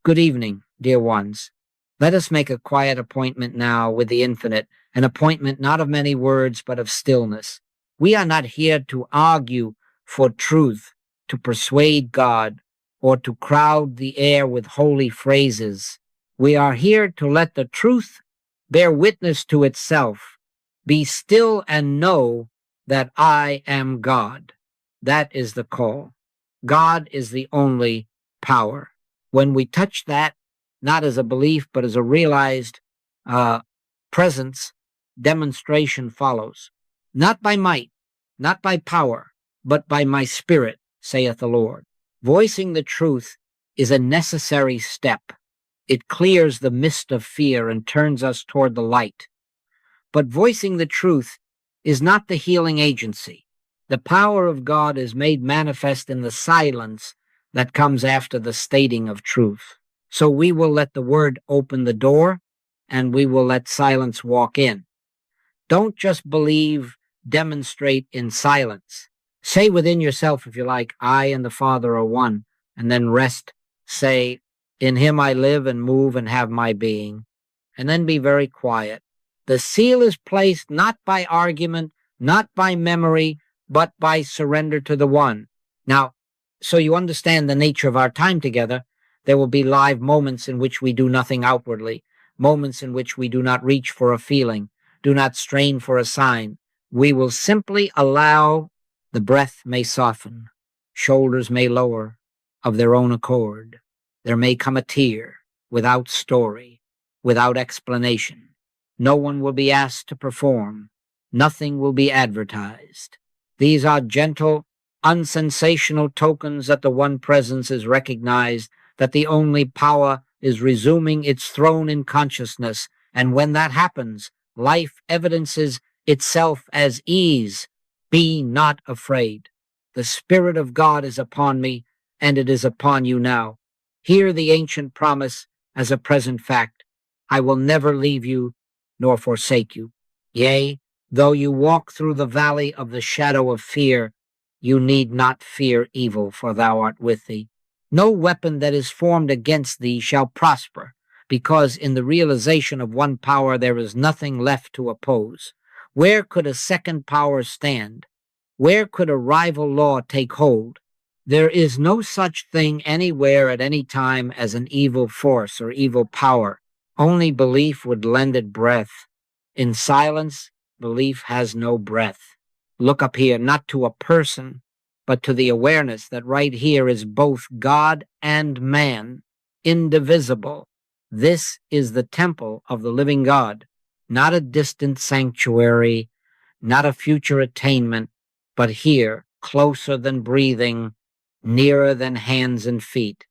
Good evening, dear ones. Let us make a quiet appointment now with the infinite, an appointment not of many words, but of stillness. We are not here to argue for truth, to persuade God, or to crowd the air with holy phrases. We are here to let the truth bear witness to itself. Be still and know that I am God. That is the call. God is the only power. When we touch that, not as a belief, but as a realized presence, demonstration follows. Not by might, not by power, but by my spirit, saith the Lord. Voicing the truth is a necessary step. It clears the mist of fear and turns us toward the light. But voicing the truth is not the healing agency. The power of God is made manifest in the silence that comes after the stating of truth. So we will let the word open the door, and we will let silence walk in. Don't just believe, demonstrate in silence. Say within yourself, if you like, I and the Father are one, and then rest. Say, in him I live and move and have my being. And then be very quiet. The seal is placed not by argument, not by memory, but by surrender to the one. Now, so you understand the nature of our time together, there will be live moments in which we do nothing outwardly, moments in which we do not reach for a feeling, do not strain for a sign. We will simply allow the breath may soften, shoulders may lower of their own accord. There may come a tear without story, without explanation. No one will be asked to perform. Nothing will be advertised. These are gentle, unsensational tokens that the one presence is recognized, that the only power is resuming its throne in consciousness. And when that happens, life evidences itself as ease. Be not afraid. The Spirit of God is upon me, and it is upon you now. Hear the ancient promise as a present fact. I will never leave you nor forsake you. Yea, though you walk through the valley of the shadow of fear, you need not fear evil, for thou art with thee. No weapon that is formed against thee shall prosper, because in the realization of one power there is nothing left to oppose. Where could a second power stand? Where could a rival law take hold? There is no such thing anywhere at any time as an evil force or evil power. Only belief would lend it breath. In silence, belief has no breath. Look up here, not to a person, but to the awareness that right here is both God and man, indivisible. This is the temple of the living God, not a distant sanctuary, not a future attainment, but here, closer than breathing, nearer than hands and feet.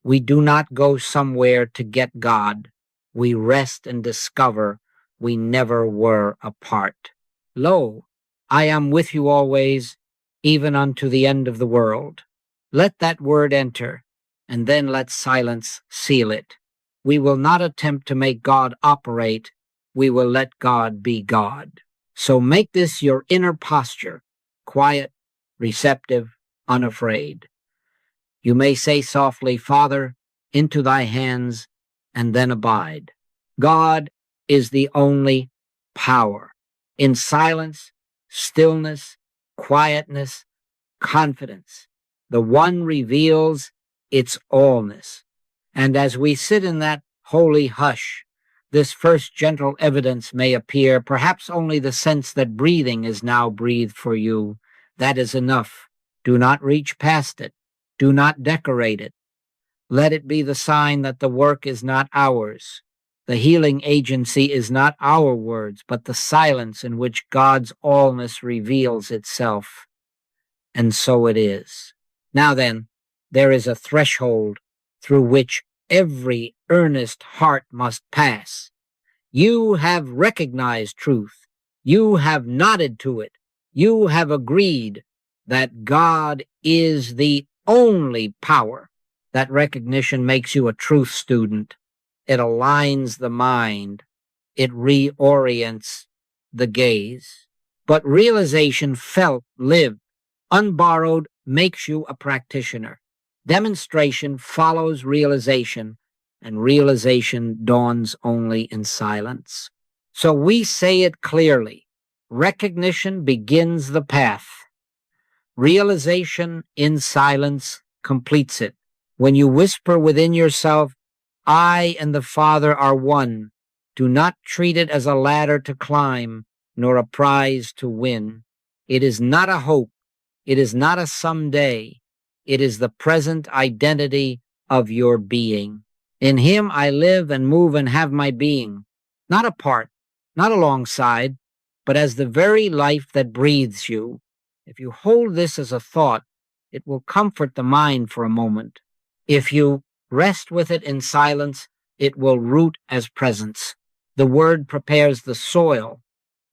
We do not go somewhere to get God. We rest and discover we never were apart. Lo, I am with you always, even unto the end of the world. Let that word enter, and then let silence seal it. We will not attempt to make God operate. We will let God be God. So make this your inner posture, quiet, receptive, unafraid. You may say softly, Father, into thy hands, and then abide. God is the only power. In silence, stillness, quietness, confidence, the one reveals its allness. And as we sit in that holy hush, this first gentle evidence may appear, perhaps only the sense that breathing is now breathed for you. That is enough. Do not reach past it. Do not decorate it. Let it be the sign that the work is not ours. The healing agency is not our words, but the silence in which God's allness reveals itself. And so it is. Now then, there is a threshold through which every earnest heart must pass. You have recognized truth. You have nodded to it. You have agreed that God is the only power. That recognition makes you a truth student. It aligns the mind. It reorients the gaze. But realization felt, lived, unborrowed, makes you a practitioner. Demonstration follows realization, and realization dawns only in silence. So we say it clearly. Recognition begins the path. Realization in silence completes it. When you whisper within yourself, I and the Father are one, do not treat it as a ladder to climb, nor a prize to win. It is not a hope. It is not a someday. It is the present identity of your being. In Him I live and move and have my being, not apart, not alongside, but as the very life that breathes you. If you hold this as a thought, it will comfort the mind for a moment. If you rest with it in silence, it will root as presence. The word prepares the soil.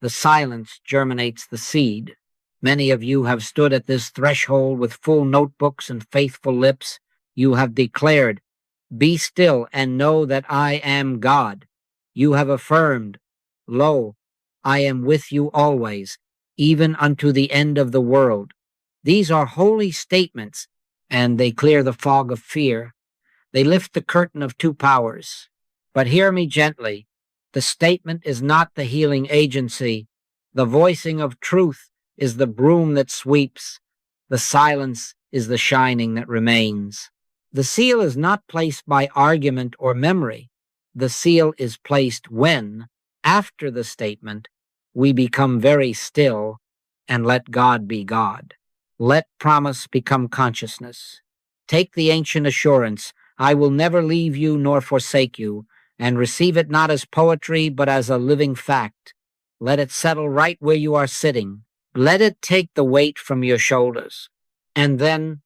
The silence germinates the seed. Many of you have stood at this threshold with full notebooks and faithful lips. You have declared, be still and know that I am God. You have affirmed, lo, I am with you always, even unto the end of the world. These are holy statements, and they clear the fog of fear. They lift the curtain of two powers. But hear me gently. The statement is not the healing agency. The voicing of truth is the broom that sweeps. The silence is the shining that remains. The seal is not placed by argument or memory. The seal is placed when, after the statement, we become very still and let God be God. Let promise become consciousness. Take the ancient assurance, I will never leave you nor forsake you, and receive it not as poetry, but as a living fact. Let it settle right where you are sitting. Let it take the weight from your shoulders. And then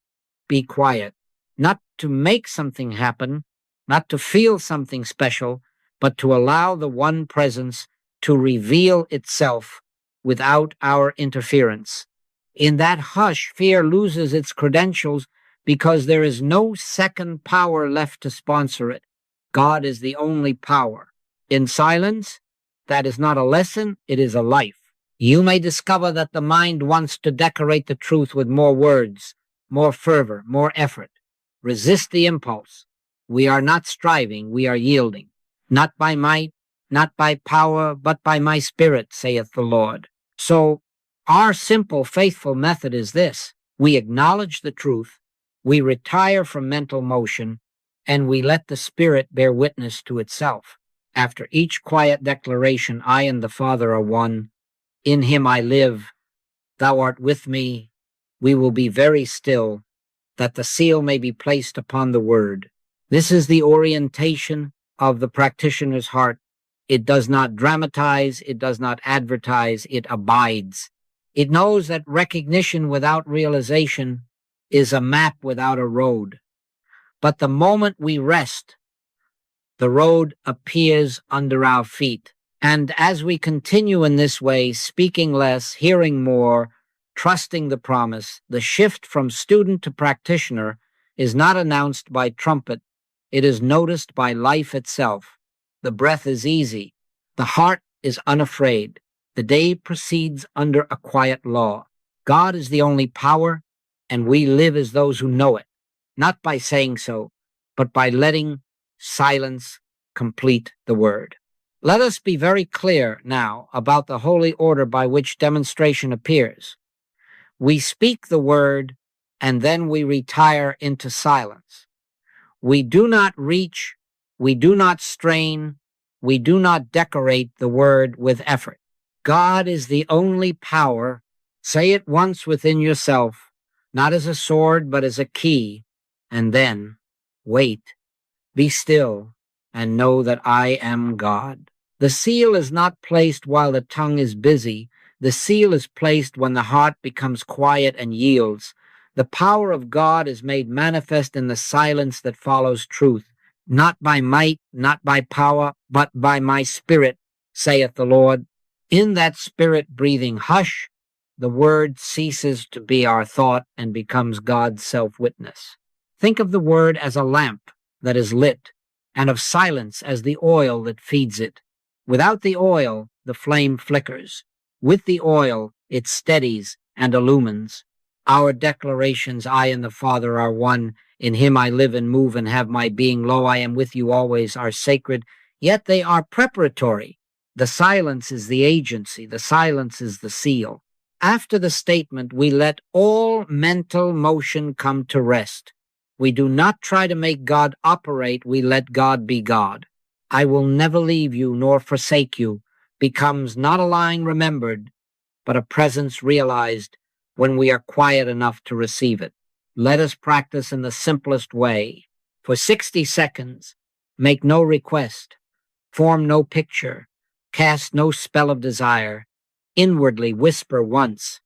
be quiet. Not to make something happen, not to feel something special, but to allow the one presence to reveal itself without our interference. In that hush, fear loses its credentials because there is no second power left to sponsor it. God is the only power. In silence, that is not a lesson, it is a life. You may discover that the mind wants to decorate the truth with more words, more fervor, more effort. Resist the impulse. We are not striving, we are yielding. Not by might, not by power, but by my Spirit, saith the Lord. So, our simple, faithful method is this. We acknowledge the truth, we retire from mental motion, and we let the Spirit bear witness to itself. After each quiet declaration, I and the Father are one. In Him I live. Thou art with me. We will be very still, that the seal may be placed upon the word. This is the orientation of the practitioner's heart. It does not dramatize, it does not advertise, it abides. It knows that recognition without realization is a map without a road. But the moment we rest, the road appears under our feet. And as we continue in this way, speaking less, hearing more, trusting the promise, the shift from student to practitioner is not announced by trumpet. It is noticed by life itself. The breath is easy. The heart is unafraid. The day proceeds under a quiet law. God is the only power, and we live as those who know it, not by saying so, but by letting silence complete the word. Let us be very clear now about the holy order by which demonstration appears. We speak the word, and then we retire into silence. We do not reach, we do not strain, we do not decorate the word with effort. God is the only power. Say it once within yourself, not as a sword, but as a key, and then wait, be still, and know that I am God. The seal is not placed while the tongue is busy. The seal is placed when the heart becomes quiet and yields. The power of God is made manifest in the silence that follows truth. Not by might, not by power, but by my Spirit, saith the Lord. In that Spirit-breathing hush, the word ceases to be our thought and becomes God's self-witness. Think of the word as a lamp that is lit, and of silence as the oil that feeds it. Without the oil, the flame flickers. With the oil, it steadies and illumines. Our declarations, I and the Father are one, In him I live and move and have my being. Lo, I am with you always, are sacred, yet they are preparatory. The silence is the agency. The silence is the seal. After the statement, we let all mental motion come to rest. We do not try to make God operate. We let God be God. I will never leave you nor forsake you becomes not a line remembered, but a presence realized when we are quiet enough to receive it. Let us practice in the simplest way. For 60 seconds, make no request, form no picture, cast no spell of desire. Inwardly whisper once,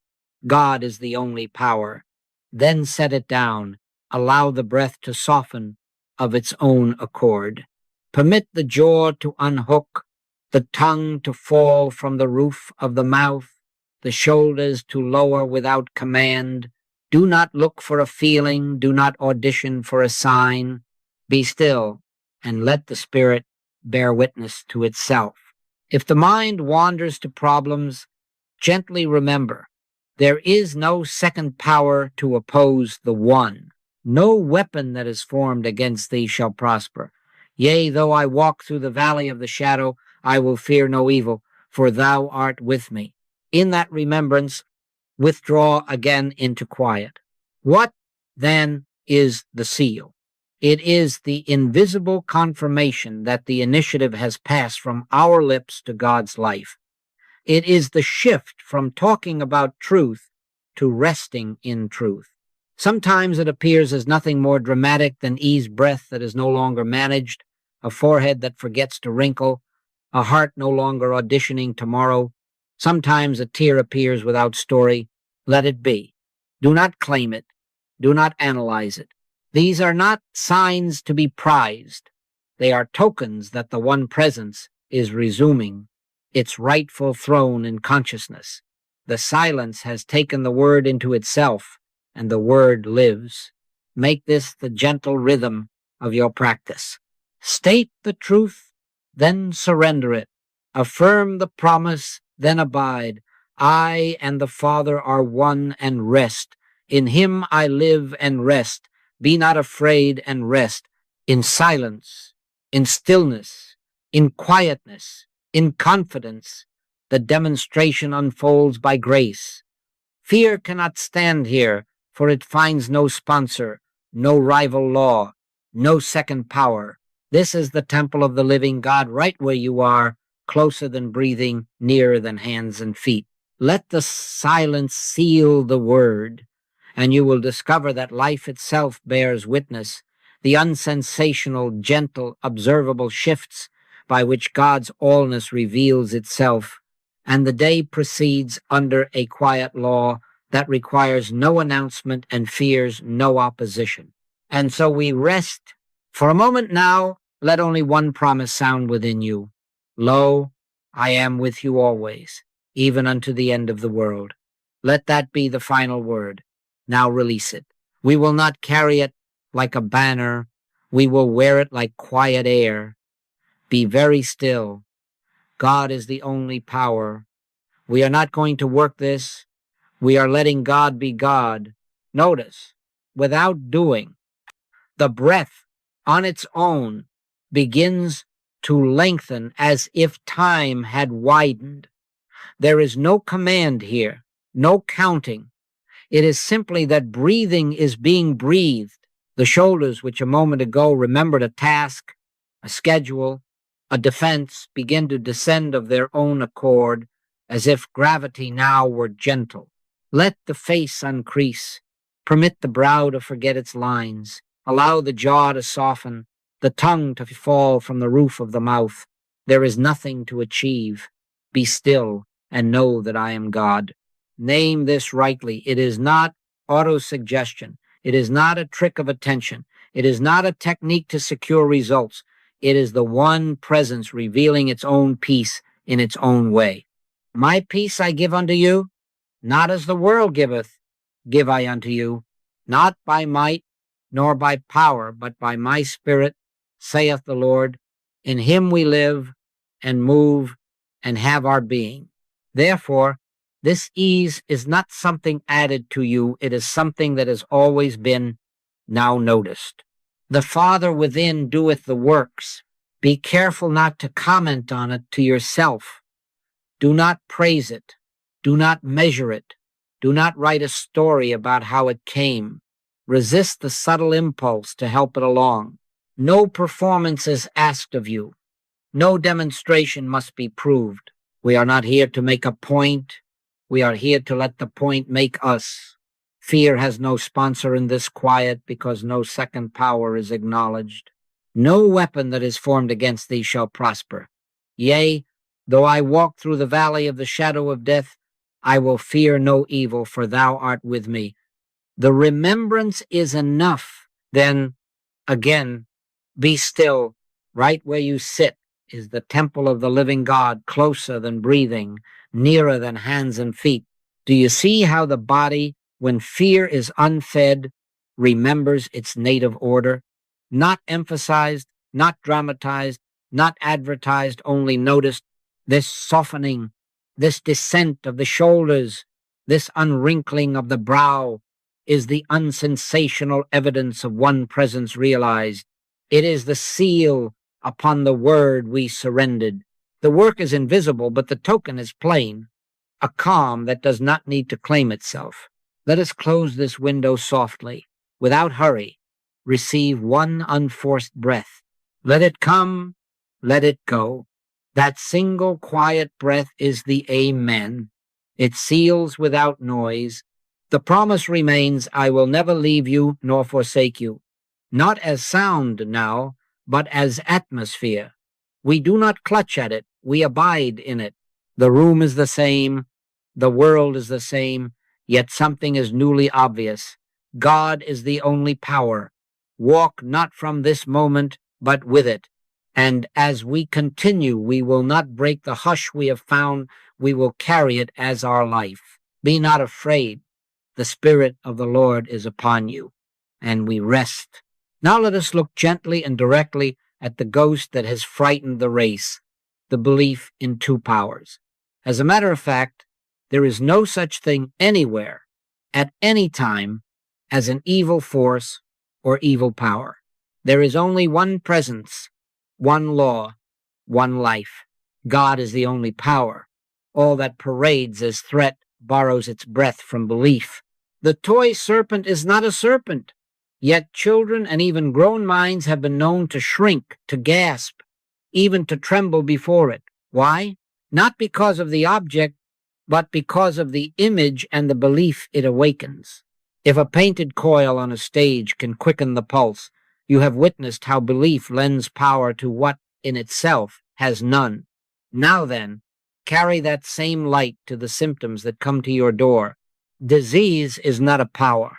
God is the only power. Then set it down. Allow the breath to soften of its own accord. Permit the jaw to unhook, the tongue to fall from the roof of the mouth, the shoulders to lower without command. Do not look for a feeling. Do not audition for a sign. Be still and let the spirit bear witness to itself. If the mind wanders to problems, gently remember, there is no second power to oppose the one. No weapon that is formed against thee shall prosper. Yea, though I walk through the valley of the shadow, I will fear no evil, for thou art with me. In that remembrance, withdraw again into quiet. What, then, is the seal? It is the invisible confirmation that the initiative has passed from our lips to God's life. It is the shift from talking about truth to resting in truth. Sometimes it appears as nothing more dramatic than eased breath that is no longer managed, a forehead that forgets to wrinkle, a heart no longer auditioning tomorrow. Sometimes a tear appears without story. Let it be. Do not claim it. Do not analyze it. These are not signs to be prized. They are tokens that the one presence is resuming its rightful throne in consciousness. The silence has taken the word into itself, and the word lives. Make this the gentle rhythm of your practice. State the truth, then surrender it. Affirm the promise, then abide. I and the Father are one, and rest. In him I live and rest. Be not afraid and rest. In silence, in stillness, in quietness, in confidence, the demonstration unfolds by grace. Fear cannot stand here, for it finds no sponsor, no rival law, no second power. This is the temple of the living God right where you are, closer than breathing, nearer than hands and feet. Let the silence seal the word, and you will discover that life itself bears witness, the unsensational, gentle, observable shifts by which God's allness reveals itself, and the day proceeds under a quiet law that requires no announcement and fears no opposition. And so we rest. For a moment now, let only one promise sound within you. Lo, I am with you always, even unto the end of the world. Let that be the final word. Now release it. We will not carry it like a banner. We will wear it like quiet air. Be very still. God is the only power. We are not going to work this. We are letting God be God. Notice, without doing, the breath on its own begins to lengthen as if time had widened. There is no command here, no counting. It is simply that breathing is being breathed. The shoulders, which a moment ago remembered a task, a schedule, a defense, begin to descend of their own accord, as if gravity now were gentle. Let the face uncrease. Permit the brow to forget its lines. Allow the jaw to soften, the tongue to fall from the roof of the mouth. There is nothing to achieve. Be still and know that I am God. Name this rightly. It is not autosuggestion. It is not a trick of attention. It is not a technique to secure results. It is the one presence revealing its own peace in its own way. My peace I give unto you, not as the world giveth, give I unto you, not by might nor by power, but by my Spirit, saith the Lord. In him we live and move and have our being. Therefore, this ease is not something added to you. It is something that has always been now noticed. The Father within doeth the works. Be careful not to comment on it to yourself. Do not praise it. Do not measure it. Do not write a story about how it came. Resist the subtle impulse to help it along. No performance is asked of you. No demonstration must be proved. We are not here to make a point. We are here to let the point make us. Fear has no sponsor in this quiet because no second power is acknowledged. No weapon that is formed against thee shall prosper. Yea, though I walk through the valley of the shadow of death, I will fear no evil, for thou art with me. The remembrance is enough. Then, again, be still. Right where you sit is the temple of the living God, closer than breathing, nearer than hands and feet. Do you see how the body, when fear is unfed, remembers its native order? Not emphasized, not dramatized, not advertised, only noticed. This softening, this descent of the shoulders, this unwrinkling of the brow is the unsensational evidence of one presence realized. It is the seal upon the word we surrendered. The work is invisible, but the token is plain, a calm that does not need to claim itself. Let us close this window softly, without hurry. Receive one unforced breath. Let it come, let it go. That single quiet breath is the Amen. It seals without noise. The promise remains, I will never leave you nor forsake you. Not as sound now, but as atmosphere. We do not clutch at it, we abide in it. The room is the same, the world is the same, yet something is newly obvious. God is the only power. Walk not from this moment, but with it. And as we continue, we will not break the hush we have found. We will carry it as our life. Be not afraid. The Spirit of the Lord is upon you. And we rest. Now let us look gently and directly at the ghost that has frightened the race, the belief in two powers. As a matter of fact, there is no such thing anywhere, at any time, as an evil force or evil power. There is only one presence, one law, one life. God is the only power. All that parades as threat borrows its breath from belief. The toy serpent is not a serpent, yet children and even grown minds have been known to shrink, to gasp, even to tremble before it. Why? Not because of the object, but because of the image and the belief it awakens. If a painted coil on a stage can quicken the pulse, you have witnessed how belief lends power to what in itself has none. Now then, carry that same light to the symptoms that come to your door. Disease is not a power.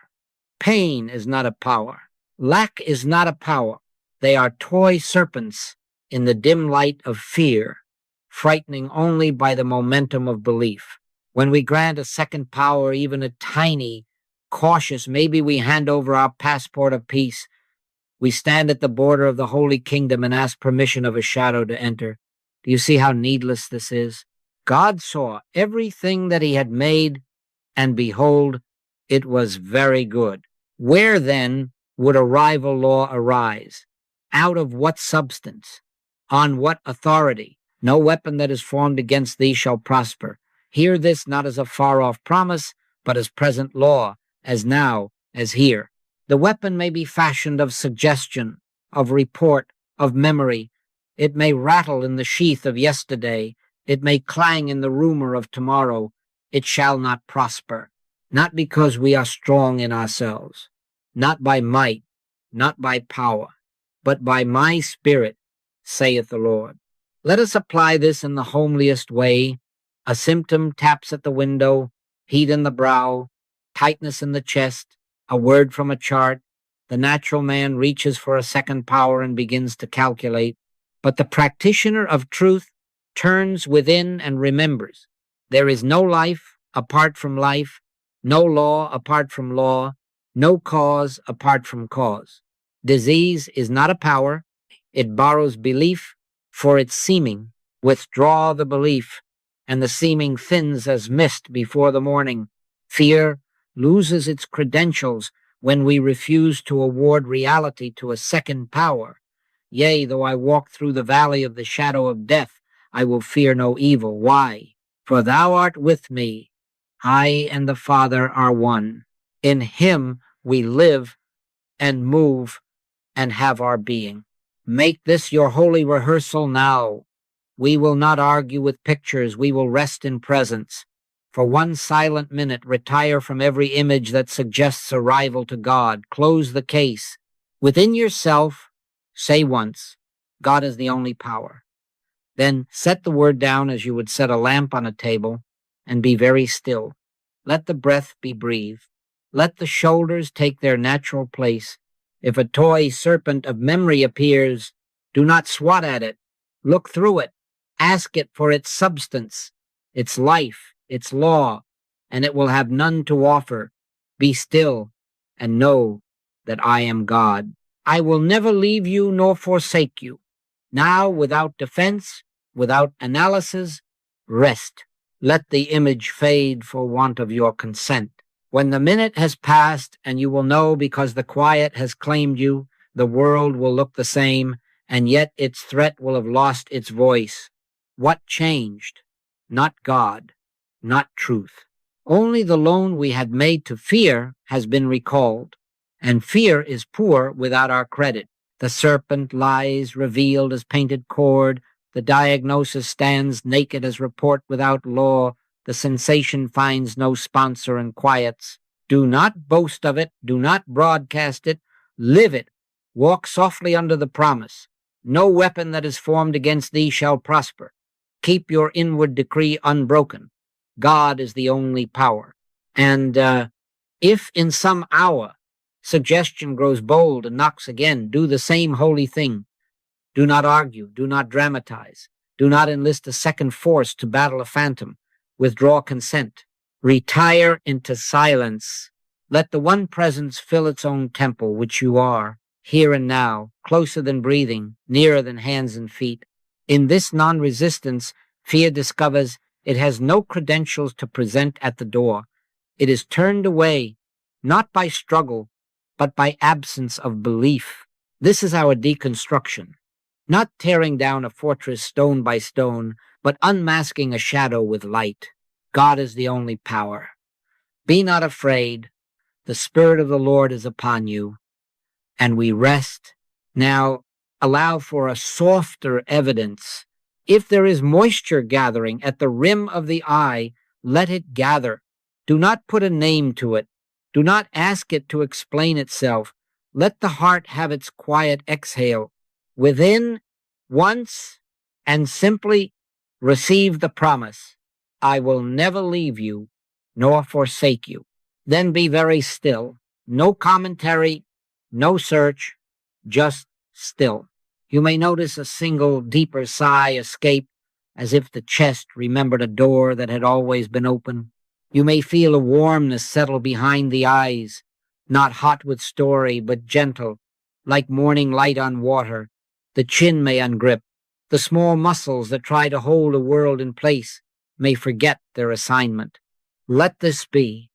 Pain is not a power. Lack is not a power. They are toy serpents in the dim light of fear, frightening only by the momentum of belief. When we grant a second power, even a tiny, cautious, maybe we hand over our passport of peace, we stand at the border of the holy kingdom and ask permission of a shadow to enter. Do you see how needless this is? God saw everything that he had made, and behold, it was very good. Where then would a rival law arise? Out of what substance? On what authority? No weapon that is formed against thee shall prosper. Hear this not as a far-off promise, but as present law, as now, as here. The weapon may be fashioned of suggestion, of report, of memory. It may rattle in the sheath of yesterday. It may clang in the rumor of tomorrow. It shall not prosper. Not because we are strong in ourselves, not by might, not by power, but by my Spirit, saith the Lord. Let us apply this in the homeliest way. A symptom taps at the window, heat in the brow, tightness in the chest, a word from a chart. The natural man reaches for a second power and begins to calculate, but the practitioner of truth turns within and remembers. There is no life apart from life, no law apart from law, no cause apart from cause. Disease is not a power. It borrows belief for its seeming. Withdraw the belief, and the seeming thins as mist before the morning. Fear loses its credentials when we refuse to award reality to a second power. Yea, though I walk through the valley of the shadow of death, I will fear no evil. Why? For thou art with me. I and the Father are one. In him we live and move and have our being. Make this your holy rehearsal now. We will not argue with pictures. We will rest in presence. For one silent minute, retire from every image that suggests a rival to God. Close the case. Within yourself, say once, God is the only power. Then set the word down as you would set a lamp on a table and be very still. Let the breath be breathed. Let the shoulders take their natural place. If a toy serpent of memory appears, do not swat at it. Look through it. Ask it for its substance, its life, its law, and it will have none to offer. Be still and know that I am God. I will never leave you nor forsake you. Now, without defense, without analysis, rest. Let the image fade for want of your consent. When the minute has passed, and you will know because the quiet has claimed you, the world will look the same, and yet its threat will have lost its voice. What changed? Not God, not truth. Only the loan we had made to fear has been recalled, and fear is poor without our credit. The serpent lies revealed as painted cord. The diagnosis stands naked as report without law. The sensation finds no sponsor and quiets. Do not boast of it. Do not broadcast it. Live it. Walk softly under the promise. No weapon that is formed against thee shall prosper. Keep your inward decree unbroken. God is the only power. And if in some hour suggestion grows bold and knocks again, do the same holy thing. Do not argue. Do not dramatize. Do not enlist a second force to battle a phantom. Withdraw consent. Retire into silence. Let the one presence fill its own temple, which you are, here and now, closer than breathing, nearer than hands and feet. In this non-resistance, fear discovers it has no credentials to present at the door. It is turned away, not by struggle, but by absence of belief. This is our deconstruction. Not tearing down a fortress stone by stone, but unmasking a shadow with light. God is the only power. Be not afraid. The Spirit of the Lord is upon you, and we rest. Now, allow for a softer evidence. If there is moisture gathering at the rim of the eye, let it gather. Do not put a name to it. Do not ask it to explain itself. Let the heart have its quiet exhale. Within, once, and simply receive the promise, I will never leave you nor forsake you. Then be very still. No commentary, no search, just still. You may notice a single deeper sigh escape, as if the chest remembered a door that had always been open. You may feel a warmness settle behind the eyes, not hot with story, but gentle, like morning light on water. The chin may ungrip. The small muscles that try to hold a world in place may forget their assignment. Let this be.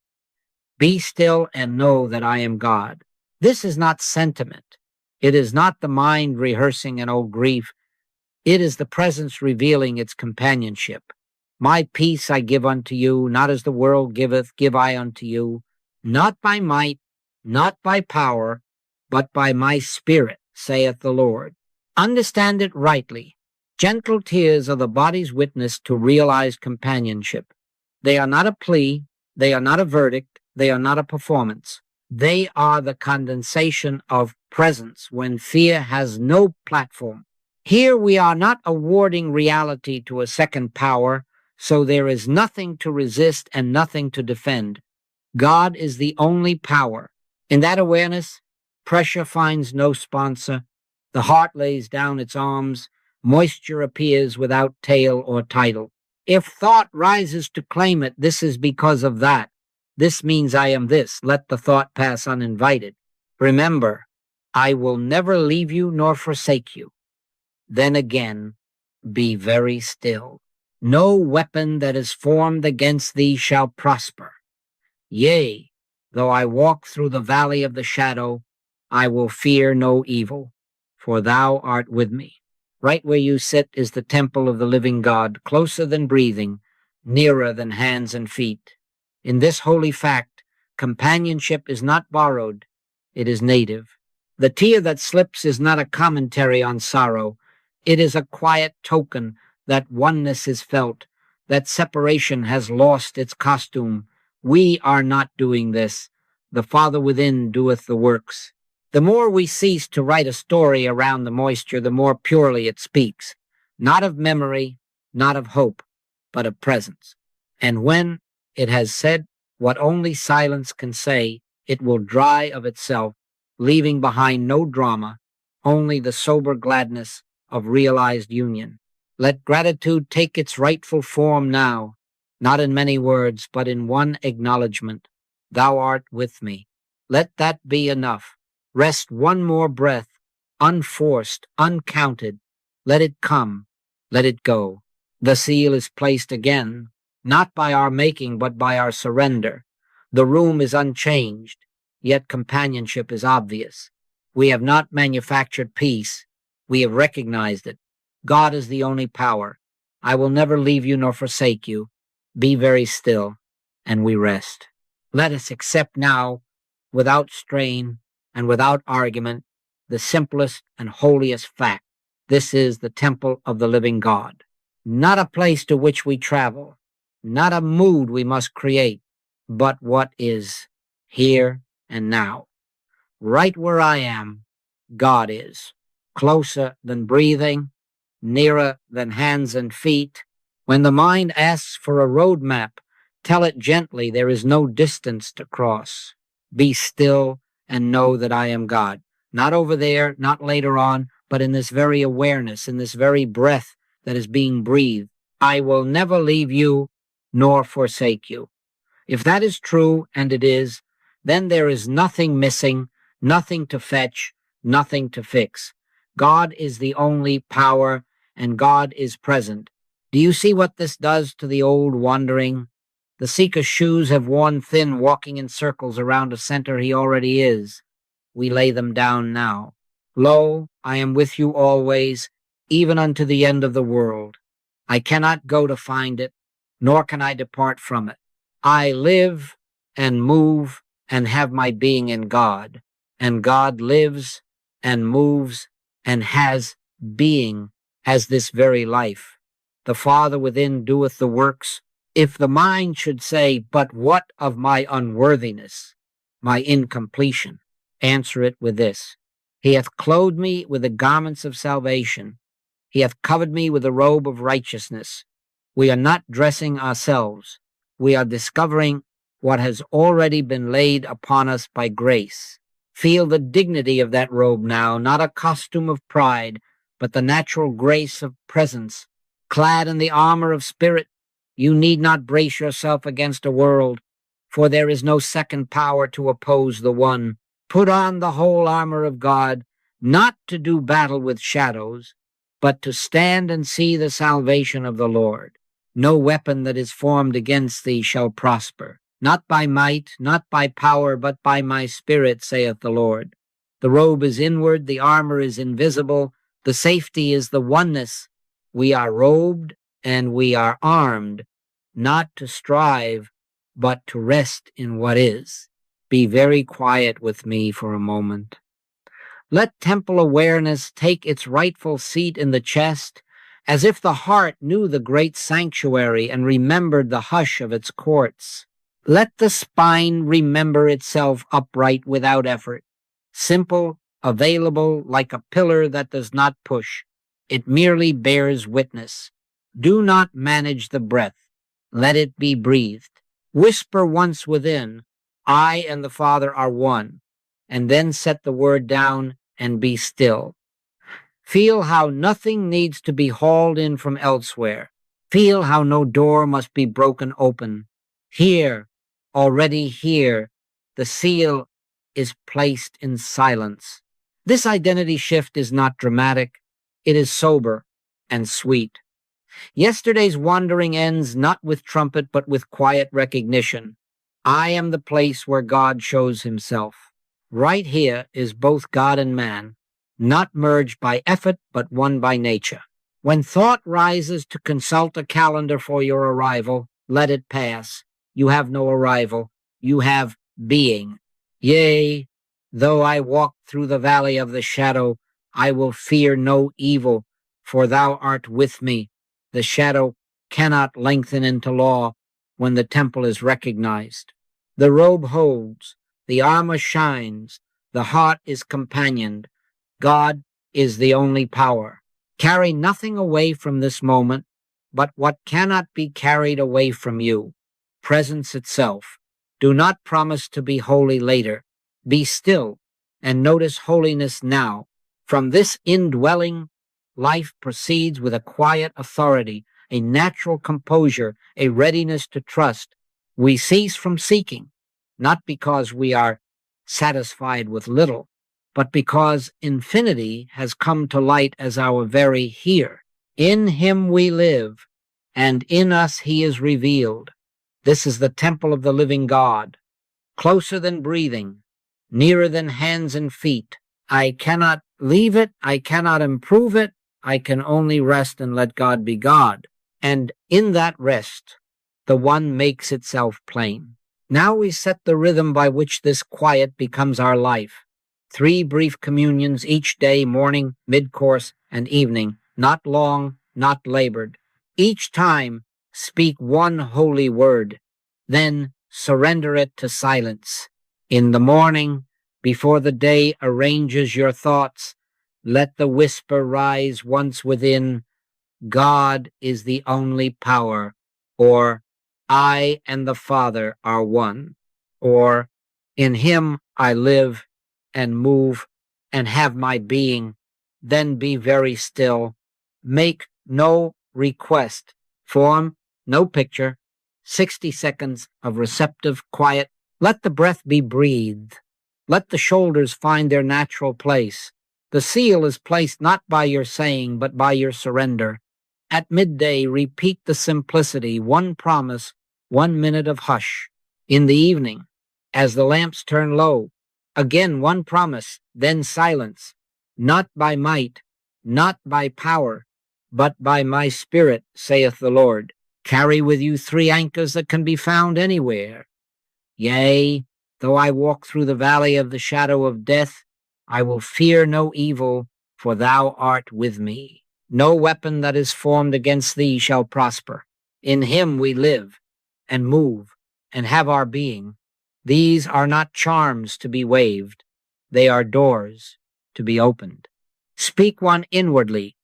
Be still and know that I am God. This is not sentiment. It is not the mind rehearsing an old grief. It is the presence revealing its companionship. My peace I give unto you, not as the world giveth, give I unto you, not by might, not by power, but by my Spirit, saith the Lord. Understand it rightly. Gentle tears are the body's witness to realized companionship. They are not a plea, they are not a verdict, they are not a performance. They are the condensation of presence when fear has no platform. Here we are not awarding reality to a second power, so there is nothing to resist and nothing to defend. God is the only power. In that awareness, pressure finds no sponsor. The heart lays down its arms. Moisture appears without tail or title. If thought rises to claim it, this is because of that. This means I am this. Let the thought pass uninvited. Remember, I will never leave you nor forsake you. Then again, be very still. No weapon that is formed against thee shall prosper. Yea, Though I walk through the valley of the shadow, I will fear no evil, for thou art with me. Right where you sit is the temple of the living God, closer than breathing, nearer than hands and feet. In this holy fact, companionship is not borrowed, it is native. The tear that slips is not a commentary on sorrow. It is a quiet token that oneness is felt, that separation has lost its costume. We are not doing this. The Father within doeth the works. The more we cease to write a story around the moisture, the more purely it speaks, not of memory, not of hope, but of presence. And when it has said what only silence can say, it will dry of itself, leaving behind no drama, only the sober gladness of realized union. Let gratitude take its rightful form now, not in many words, but in one acknowledgement. Thou art with me. Let that be enough. Rest one more breath, unforced, uncounted. Let it come, let it go. The seal is placed again, not by our making, but by our surrender. The room is unchanged, yet companionship is obvious. We have not manufactured peace, we have recognized it. God is the only power. I will never leave you nor forsake you. Be very still, and we rest. Let us accept now, without strain and without argument, the simplest and holiest fact. This is the temple of the living God. Not a place to which we travel, not a mood we must create, but what is here and now. Right where I am, God is, closer than breathing, nearer than hands and feet. When the mind asks for a road map, tell it gently there is no distance to cross. Be still and know that I am God. Not over there, not later on, but in this very awareness, in this very breath that is being breathed. I will never leave you nor forsake you. If that is true, and it is, then there is nothing missing, nothing to fetch, nothing to fix. God is the only power, and God is present. Do you see what this does to the old wandering? The seeker's shoes have worn thin, walking in circles around a center he already is. We lay them down now. Lo, I am with you always, even unto the end of the world. I cannot go to find it, nor can I depart from it. I live and move and have my being in God, and God lives and moves and has being as this very life. The Father within doeth the works. If the mind should say, but what of my unworthiness, my incompletion? Answer it with this. He hath clothed me with the garments of salvation. He hath covered me with the robe of righteousness. We are not dressing ourselves. We are discovering what has already been laid upon us by grace. Feel the dignity of that robe now, not a costume of pride, but the natural grace of presence. Clad in the armor of spirit, you need not brace yourself against a world, for there is no second power to oppose the one. Put on the whole armor of God, not to do battle with shadows, but to stand and see the salvation of the Lord. No weapon that is formed against thee shall prosper. Not by might, not by power, but by my spirit, saith the Lord. The robe is inward, the armor is invisible, the safety is the oneness. We are robed and we are armed, not to strive, but to rest in what is. Be very quiet with me for a moment. Let temple awareness take its rightful seat in the chest, as if the heart knew the great sanctuary and remembered the hush of its courts. Let the spine remember itself upright without effort, simple, available, like a pillar that does not push. It merely bears witness. Do not manage the breath. Let it be breathed. Whisper once within, I and the Father are one, and then set the word down and be still. Feel how nothing needs to be hauled in from elsewhere. Feel how no door must be broken open. Here, already here, the seal is placed in silence. This identity shift is not dramatic. It is sober and sweet. Yesterday's wandering ends not with trumpet, but with quiet recognition. I am the place where God shows himself. Right here is both God and man, not merged by effort, but one by nature. When thought rises to consult a calendar for your arrival, let it pass. You have no arrival. You have being. Yea, though I walk through the valley of the shadow, I will fear no evil, for thou art with me. The shadow cannot lengthen into law when the temple is recognized. The robe holds, the armor shines, the heart is companioned. God is the only power. Carry nothing away from this moment, but what cannot be carried away from you, presence itself. Do not promise to be holy later. Be still and notice holiness now. From this indwelling, life proceeds with a quiet authority, a natural composure, a readiness to trust. We cease from seeking, not because we are satisfied with little, but because infinity has come to light as our very here. In him we live, and in us he is revealed. This is the temple of the living God, closer than breathing, nearer than hands and feet. I cannot leave it, I cannot improve it, I can only rest and let God be God. And in that rest, the one makes itself plain. Now we set the rhythm by which this quiet becomes our life. 3 brief communions each day, morning, mid-course, and evening, not long, not labored. Each time, speak one holy word, then surrender it to silence. In the morning, before the day arranges your thoughts, let the whisper rise once within, God is the only power, or I and the Father are one, or in him I live and move and have my being. Then be very still. Make no request. Form no picture. 60 seconds of receptive quiet. Let the breath be breathed. Let the shoulders find their natural place. The seal is placed not by your saying, but by your surrender. At midday, repeat the simplicity, one promise, 1 minute of hush. In the evening, as the lamps turn low, again one promise, then silence. Not by might, not by power, but by my spirit, saith the Lord. Carry with you 3 anchors that can be found anywhere. Yea, though I walk through the valley of the shadow of death, I will fear no evil, for thou art with me. No weapon that is formed against thee shall prosper. In him we live and move and have our being. These are not charms to be waved. They are doors to be opened. Speak one inwardly,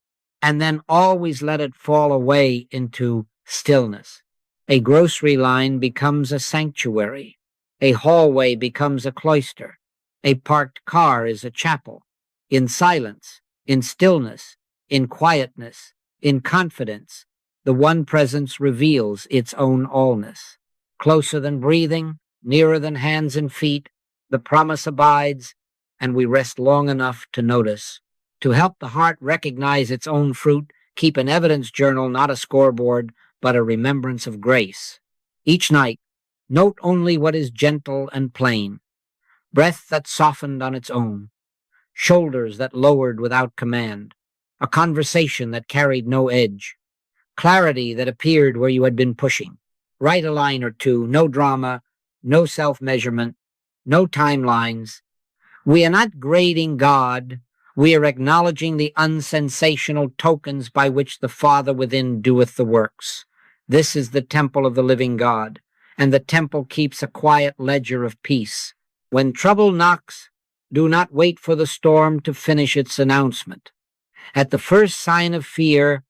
and then always let it fall away into stillness. A grocery line becomes a sanctuary. A hallway becomes a cloister. A parked car is a chapel. In silence, in stillness, in quietness, in confidence, the one presence reveals its own allness. Closer than breathing, nearer than hands and feet, the promise abides, and we rest long enough to notice. To help the heart recognize its own fruit, keep an evidence journal, not a scoreboard, but a remembrance of grace. Each night, note only what is gentle and plain. Breath that softened on its own. Shoulders that lowered without command. A conversation that carried no edge. Clarity that appeared where you had been pushing. Write a line or two, no drama, no self-measurement, no timelines. We are not grading God. We are acknowledging the unsensational tokens by which the Father within doeth the works. This is the temple of the living God, and the temple keeps a quiet ledger of peace. When trouble knocks, do not wait for the storm to finish its announcement. At the first sign of fear,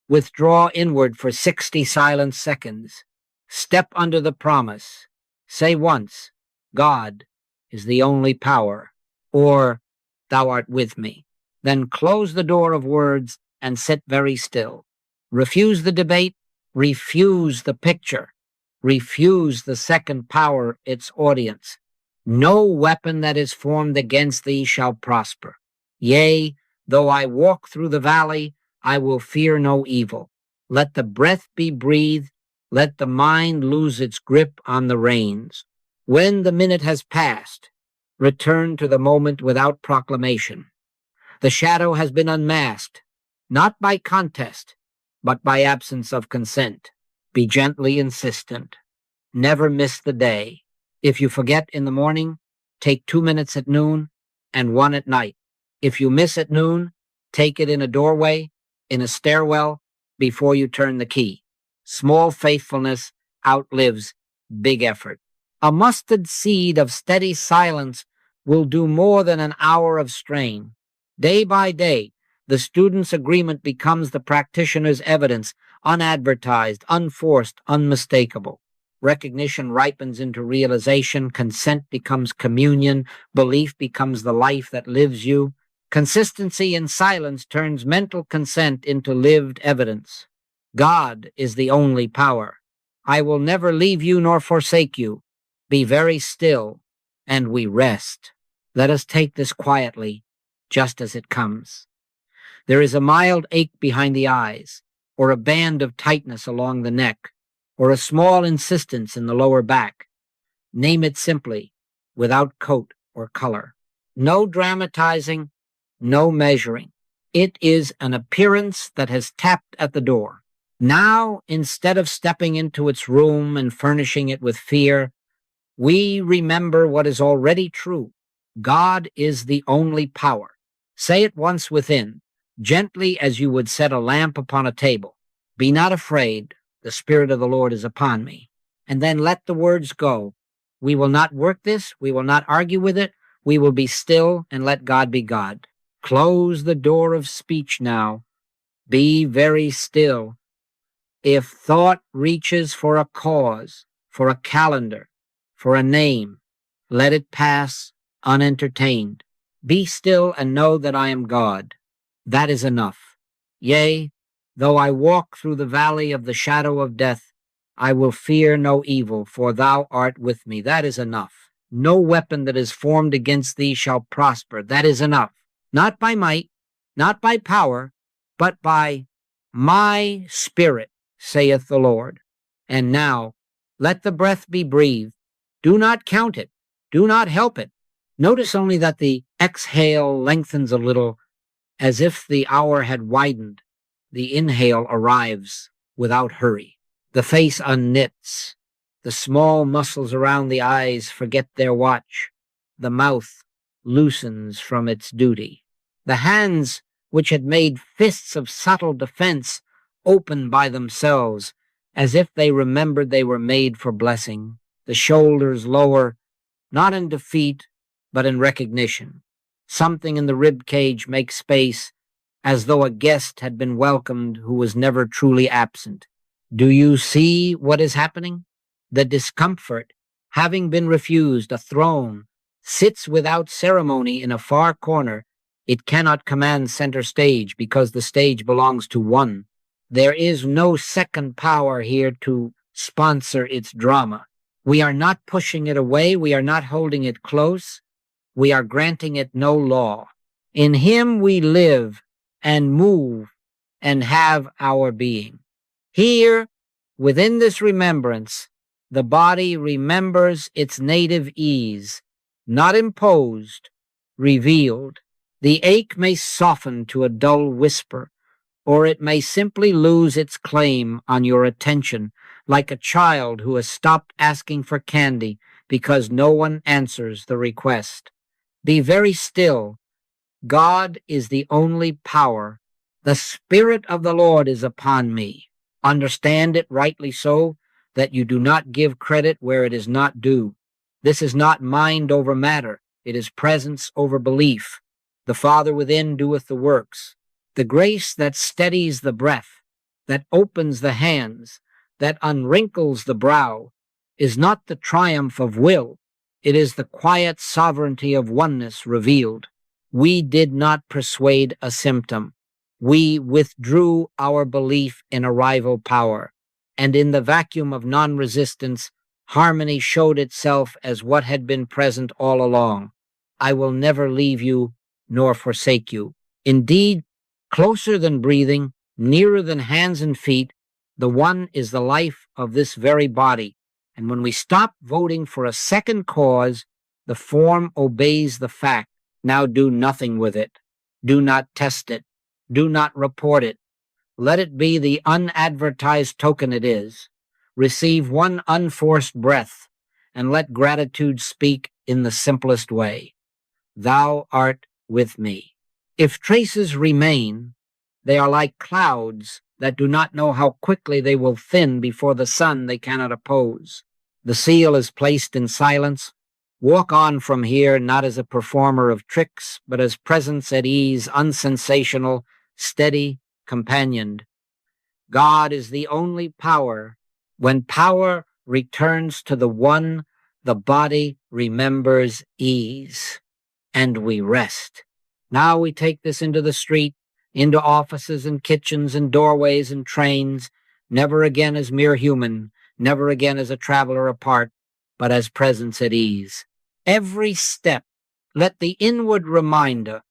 withdraw inward for 60 silent seconds. Step under the promise. Say once, God is the only power, or thou art with me. Then close the door of words and sit very still. Refuse the debate, refuse the picture, refuse the second power, its audience. No weapon that is formed against thee shall prosper. Yea, though I walk through the valley, I will fear no evil. Let the breath be breathed, let the mind lose its grip on the reins. When the minute has passed, return to the moment without proclamation. The shadow has been unmasked, not by contest, but by absence of consent. Be gently insistent. Never miss the day. If you forget in the morning, take 2 minutes at noon and 1 at night. If you miss at noon, take it in a doorway, in a stairwell, before you turn the key. Small faithfulness outlives big effort. A mustard seed of steady silence will do more than an hour of strain. Day by day, the student's agreement becomes the practitioner's evidence, unadvertised, unforced, unmistakable. Recognition ripens into realization, consent becomes communion, belief becomes the life that lives you. Consistency in silence turns mental consent into lived evidence. God is the only power. I will never leave you nor forsake you. Be very still, and we rest. Let us take this quietly, just as it comes. There is a mild ache behind the eyes, or a band of tightness along the neck, or a small insistence in the lower back. Name it simply, without coat or color. No dramatizing, no measuring. It is an appearance that has tapped at the door. Now, instead of stepping into its room and furnishing it with fear, we remember what is already true. God is the only power. Say it once within, gently as you would set a lamp upon a table. Be not afraid, the Spirit of the Lord is upon me. And then let the words go. We will not work this, we will not argue with it, we will be still and let God be God. Close the door of speech now. Be very still. If thought reaches for a cause, for a calendar, for a name, let it pass unentertained. Be still and know that I am God. That is enough. Yea, though I walk through the valley of the shadow of death, I will fear no evil, for thou art with me. That is enough. No weapon that is formed against thee shall prosper. That is enough. Not by might, not by power, but by my Spirit, saith the Lord. And now, let the breath be breathed. Do not count it. Do not help it. Notice only that the exhale lengthens a little, as if the hour had widened. The inhale arrives without hurry. The face unknits. The small muscles around the eyes forget their watch. The mouth loosens from its duty. The hands, which had made fists of subtle defense, open by themselves, as if they remembered they were made for blessing. The shoulders lower, not in defeat, but in recognition. Something in the rib cage makes space, as though a guest had been welcomed who was never truly absent. Do you see what is happening? The discomfort, having been refused a throne, sits without ceremony in a far corner. It cannot command center stage because the stage belongs to one. There is no second power here to sponsor its drama. We are not pushing it away. We are not holding it close. We are granting it no law. In him we live and move and have our being. Here, within this remembrance, the body remembers its native ease, not imposed, revealed. The ache may soften to a dull whisper, or it may simply lose its claim on your attention, like a child who has stopped asking for candy because no one answers the request. Be very still. God is the only power. The Spirit of the Lord is upon me. Understand it rightly so, that you do not give credit where it is not due. This is not mind over matter. It is presence over belief. The Father within doeth the works. The grace that steadies the breath, that opens the hands, that unwrinkles the brow, is not the triumph of will. It is the quiet sovereignty of oneness revealed. We did not persuade a symptom. We withdrew our belief in a rival power, and in the vacuum of non-resistance, harmony showed itself as what had been present all along. I will never leave you nor forsake you. Indeed, closer than breathing, nearer than hands and feet, the one is the life of this very body, And when we stop voting for a second cause, the form obeys the fact. Now do nothing with it. Do not test it. Do not report it. Let it be the unadvertised token it is. Receive one unforced breath, and let gratitude speak in the simplest way. Thou art with me. If traces remain, they are like clouds that do not know how quickly they will thin before the sun they cannot oppose. The seal is placed in silence. Walk on from here not as a performer of tricks, but as presence at ease, unsensational, steady, companioned. God is the only power. When power returns to the one, the body remembers ease, and we rest. Now we take this into the street, into offices and kitchens and doorways and trains, never again as mere human, never again as a traveler apart, but as presence at ease. Every step, let the inward reminder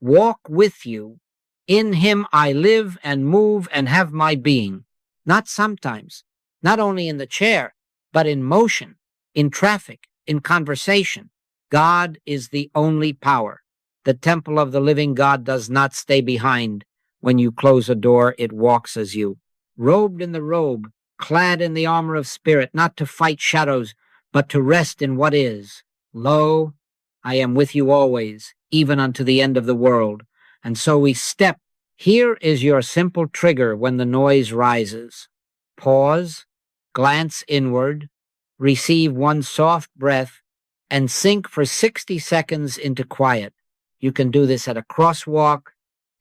walk with you. In him I live and move and have my being. Not sometimes, not only in the chair, but in motion, in traffic, in conversation. God is the only power. The temple of the living God does not stay behind. When you close a door, it walks as you. Robed in the robe, clad in the armor of spirit, not to fight shadows, but to rest in what is. Lo, I am with you always, even unto the end of the world. And so we step. Here is your simple trigger when the noise rises. Pause, glance inward, receive one soft breath, and sink for 60 seconds into quiet. You can do this at a crosswalk,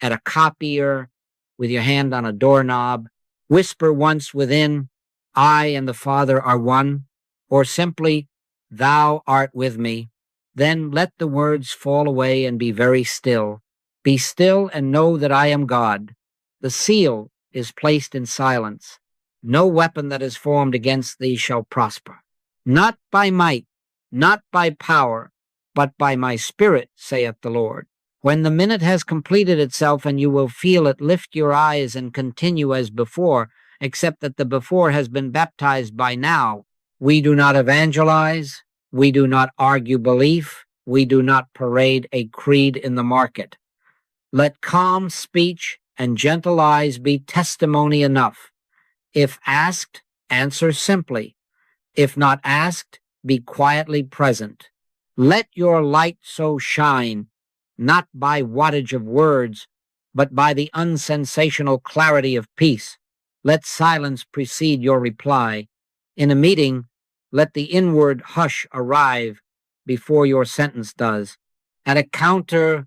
at a copier, with your hand on a doorknob. Whisper once within, I and the Father are one, or simply, Thou art with me. Then let the words fall away and be very still. Be still and know that I am God. The seal is placed in silence. No weapon that is formed against thee shall prosper. Not by might, not by power, but by my Spirit, saith the Lord. When the minute has completed itself and you will feel it, lift your eyes and continue as before, except that the before has been baptized by now. We do not evangelize. We do not argue belief. We do not parade a creed in the market. Let calm speech and gentle eyes be testimony enough. If asked, answer simply. If not asked, be quietly present. Let your light so shine, not by wattage of words, but by the unsensational clarity of peace. Let silence precede your reply. In a meeting, let the inward hush arrive before your sentence does. At a counter,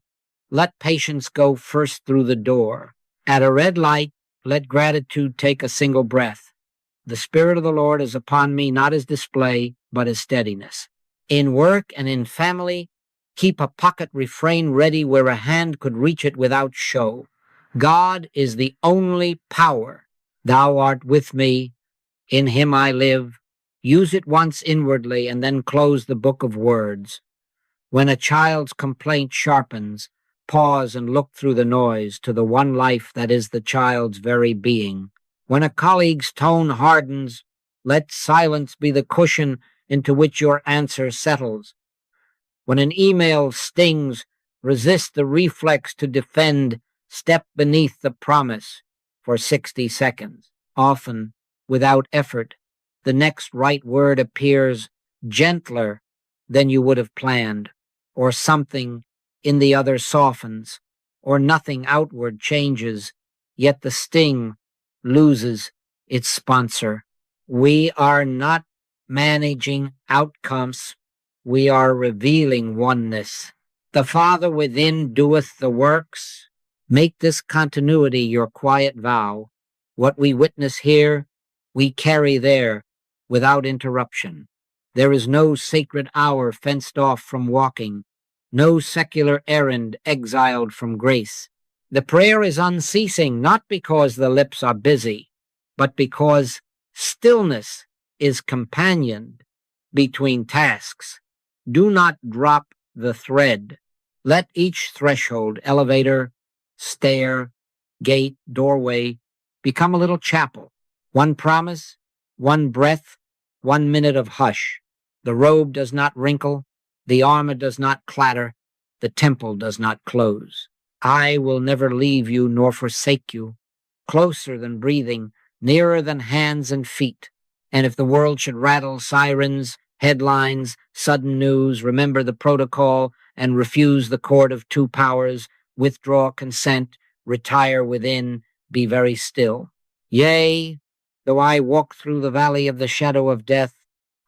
let patience go first through the door. At a red light, let gratitude take a single breath. The Spirit of the Lord is upon me, not as display, but as steadiness. In work and in family, keep a pocket refrain ready where a hand could reach it without show. God is the only power. Thou art with me. In him I live. Use it once inwardly and then close the book of words. When a child's complaint sharpens, pause and look through the noise to the one life that is the child's very being. When a colleague's tone hardens, let silence be the cushion into which your answer settles. When an email stings, resist the reflex to defend, step beneath the promise for 60 seconds. Often, without effort, the next right word appears gentler than you would have planned, or something in the other softens, or nothing outward changes, yet the sting loses its sponsor. We are not managing outcomes. We are revealing oneness. The Father within doeth the works. Make this continuity your quiet vow. What we witness here, we carry there without interruption. There is no sacred hour fenced off from walking, no secular errand exiled from grace. The prayer is unceasing, not because the lips are busy, but because stillness is companioned between tasks. Do not drop the thread. Let each threshold, elevator, stair, gate, doorway become a little chapel. One promise, one breath, 1 minute of hush. The robe does not wrinkle, the armor does not clatter, the temple does not close. I will never leave you nor forsake you, closer than breathing, nearer than hands and feet. And if the world should rattle sirens, headlines, sudden news, remember the protocol and refuse the court of two powers, withdraw consent, retire within, be very still. Yea, though I walk through the valley of the shadow of death,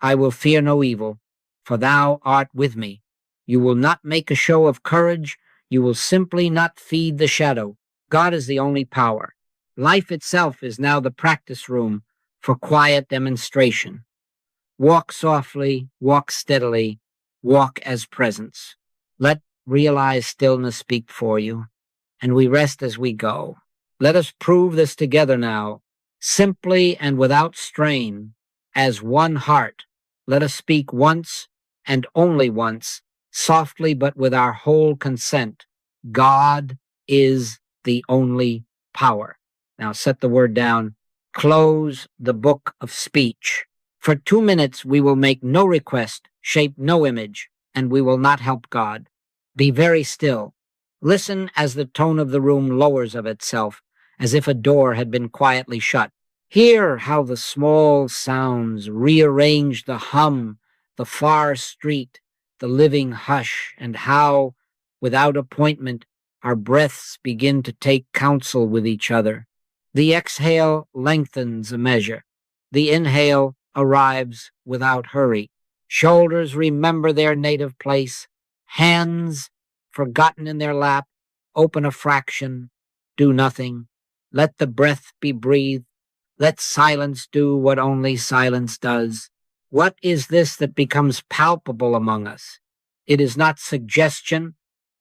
I will fear no evil, for thou art with me. You will not make a show of courage, you will simply not feed the shadow. God is the only power. Life itself is now the practice room for quiet demonstration. Walk softly, walk steadily, walk as presence. Let realized stillness speak for you, and we rest as we go. Let us prove this together now, simply and without strain, as one heart. Let us speak once and only once, softly but with our whole consent. God is the only power. Now set the word down. Close the book of speech. For 2 minutes we will make no request, shape no image, and we will not help God. Be very still. Listen as the tone of the room lowers of itself, as if a door had been quietly shut. Hear how the small sounds rearrange the hum, the far street, the living hush, and how, without appointment, our breaths begin to take counsel with each other. The exhale lengthens a measure. The inhale arrives without hurry. Shoulders remember their native place. Hands, forgotten in their lap, open a fraction, do nothing. Let the breath be breathed. Let silence do what only silence does. What is this that becomes palpable among us? It is not suggestion.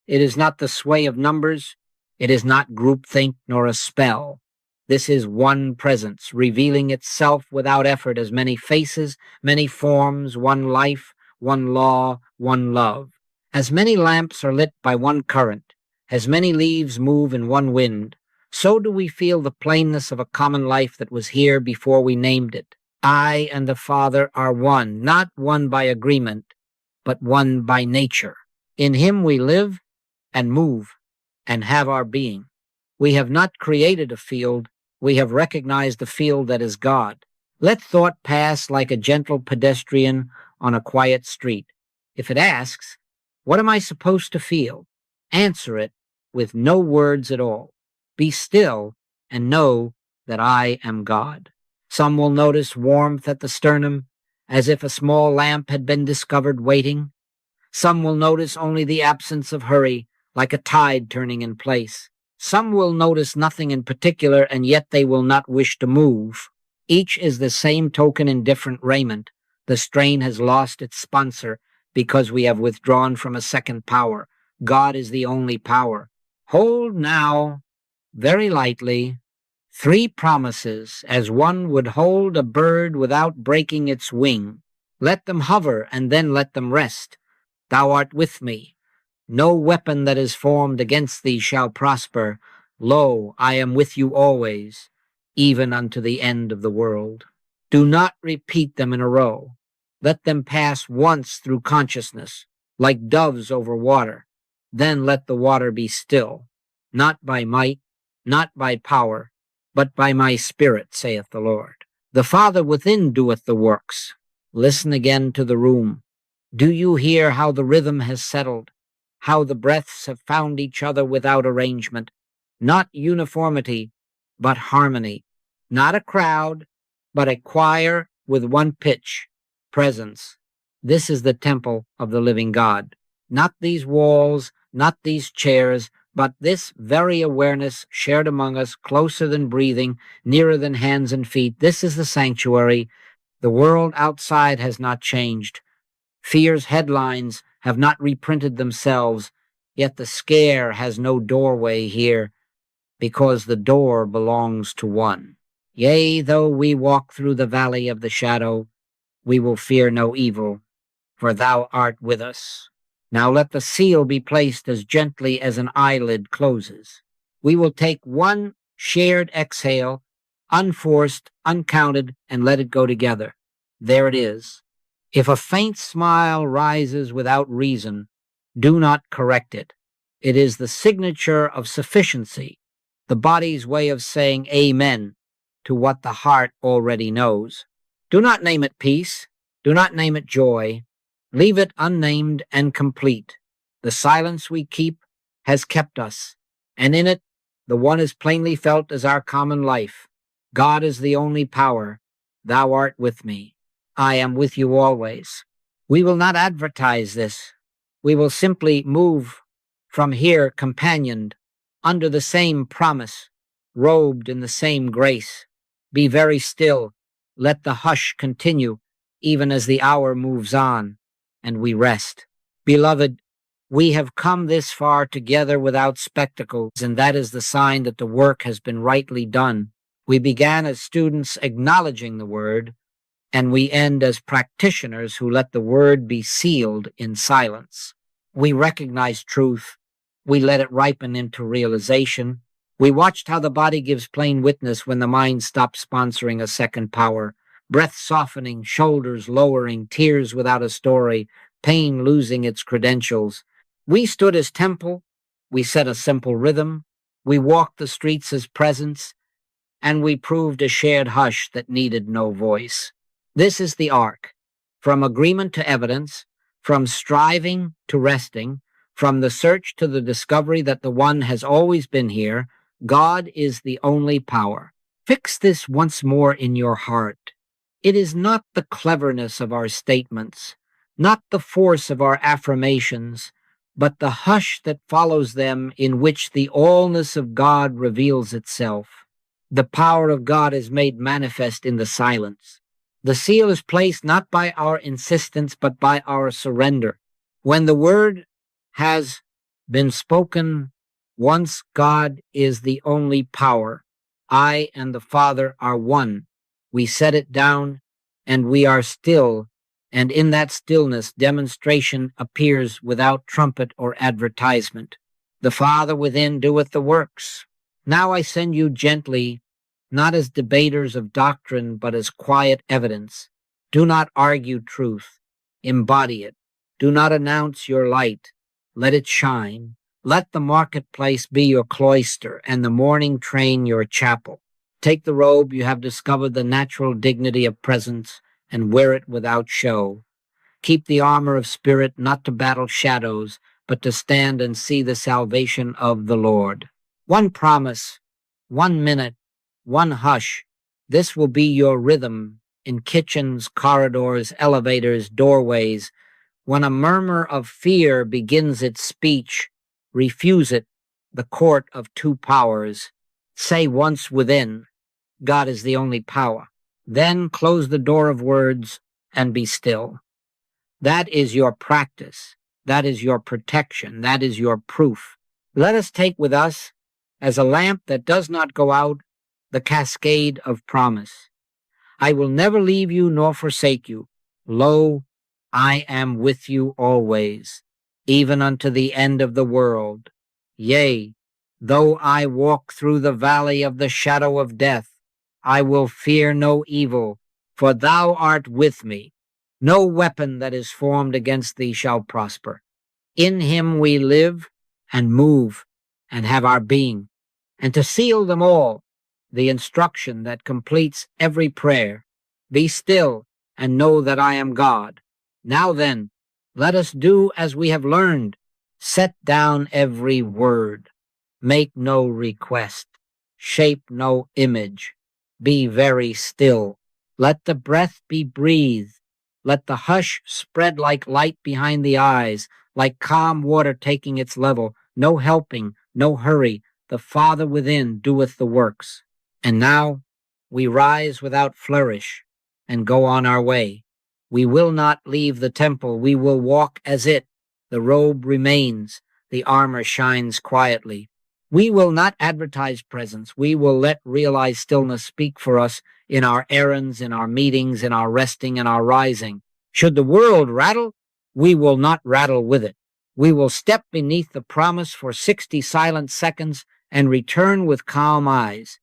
It is not the sway of numbers. It is not groupthink nor a spell. This is one presence, revealing itself without effort as many faces, many forms, one life, one law, one love. As many lamps are lit by one current, as many leaves move in one wind, so do we feel the plainness of a common life that was here before we named it. I and the Father are one, not one by agreement, but one by nature. In him we live and move and have our being. We have not created a field, we have recognized the field that is God. Let thought pass like a gentle pedestrian on a quiet street. If it asks, what am I supposed to feel? Answer it with no words at all. Be still and know that I am God. Some will notice warmth at the sternum, as if a small lamp had been discovered waiting. Some will notice only the absence of hurry, like a tide turning in place. Some will notice nothing in particular, and yet they will not wish to move. Each is the same token in different raiment. The strain has lost its sponsor because we have withdrawn from a second power. God is the only power. Hold now, very lightly, 3 promises as one would hold a bird without breaking its wing. Let them hover and then let them rest. Thou art with me. No weapon that is formed against thee shall prosper. Lo, I am with you always, even unto the end of the world. Do not repeat them in a row. Let them pass once through consciousness, like doves over water. Then let the water be still, not by might, not by power, but by my Spirit, saith the Lord. The Father within doeth the works. Listen again to the room. Do you hear how the rhythm has settled? How the breaths have found each other without arrangement? Not uniformity, but harmony. Not a crowd, but a choir with one pitch. Presence. This is the temple of the living God. Not these walls, not these chairs, but this very awareness shared among us, closer than breathing, nearer than hands and feet. This is the sanctuary. The world outside has not changed. Fear's headlines have not reprinted themselves, yet the scare has no doorway here, because the door belongs to one. Yea, though we walk through the valley of the shadow, we will fear no evil, for thou art with us. Now let the seal be placed as gently as an eyelid closes. We will take one shared exhale, unforced, uncounted, and let it go together. There it is. If a faint smile rises without reason, do not correct it. It is the signature of sufficiency, the body's way of saying amen to what the heart already knows. Do not name it peace. Do not name it joy. Leave it unnamed and complete. The silence we keep has kept us, and in it the one is plainly felt as our common life. God is the only power. Thou art with me. I am with you always. We will not advertise this. We will simply move from here companioned, under the same promise, robed in the same grace. Be very still. Let the hush continue, even as the hour moves on, and we rest. Beloved, we have come this far together without spectacles, and that is the sign that the work has been rightly done. We began as students acknowledging the word, and we end as practitioners who let the word be sealed in silence. We recognize truth. We let it ripen into realization. We watched how the body gives plain witness when the mind stops sponsoring a second power. Breath softening, shoulders lowering, tears without a story, pain losing its credentials. We stood as temple. We set a simple rhythm. We walked the streets as presence, and we proved a shared hush that needed no voice. This is the arc, from agreement to evidence, from striving to resting, from the search to the discovery that the one has always been here. God is the only power. Fix this once more in your heart. It is not the cleverness of our statements, not the force of our affirmations, but the hush that follows them, in which the allness of God reveals itself. The power of God is made manifest in the silence. The seal is placed not by our insistence, but by our surrender. When the word has been spoken once, God is the only power. I and the Father are one. We set it down, and we are still, and in that stillness demonstration appears without trumpet or advertisement. The Father within doeth the works. Now I send you gently, not as debaters of doctrine, but as quiet evidence. Do not argue truth. Embody it. Do not announce your light. Let it shine. Let the marketplace be your cloister, and the morning train your chapel. Take the robe. You have discovered the natural dignity of presence, and wear it without show. Keep the armor of spirit, not to battle shadows, but to stand and see the salvation of the Lord. One promise, 1 minute, one hush. This will be your rhythm in kitchens, corridors, elevators, doorways. When a murmur of fear begins its speech, refuse it, the court of two powers. Say once within, God is the only power. Then close the door of words and be still. That is your practice. That is your protection. That is your proof. Let us take with us, as a lamp that does not go out, the cascade of promise. I will never leave you nor forsake you. Lo, I am with you always, even unto the end of the world. Yea, though I walk through the valley of the shadow of death, I will fear no evil, for thou art with me. No weapon that is formed against thee shall prosper. In him we live and move and have our being. And to seal them all, the instruction that completes every prayer, be still and know that I am God. Now then, let us do as we have learned. Set down every word. Make no request. Shape no image. Be very still. Let the breath be breathed. Let the hush spread like light behind the eyes, like calm water taking its level. No helping, no hurry. The Father within doeth the works. And now we rise without flourish and go on our way. We will not leave the temple. We will walk as it. The robe remains. The armor shines quietly. We will not advertise presence. We will let realized stillness speak for us in our errands, in our meetings, in our resting, and our rising. Should the world rattle, we will not rattle with it. We will step beneath the promise for 60 silent seconds and return with calm eyes.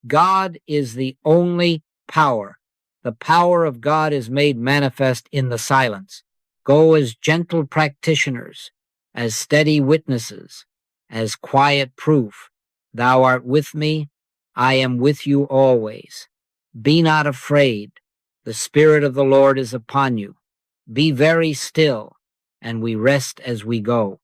God is the only power. The power of God is made manifest in the silence. Go as gentle practitioners, as steady witnesses, as quiet proof. Thou art with me, I am with you always. Be not afraid, the Spirit of the Lord is upon you. Be very still, and we rest as we go.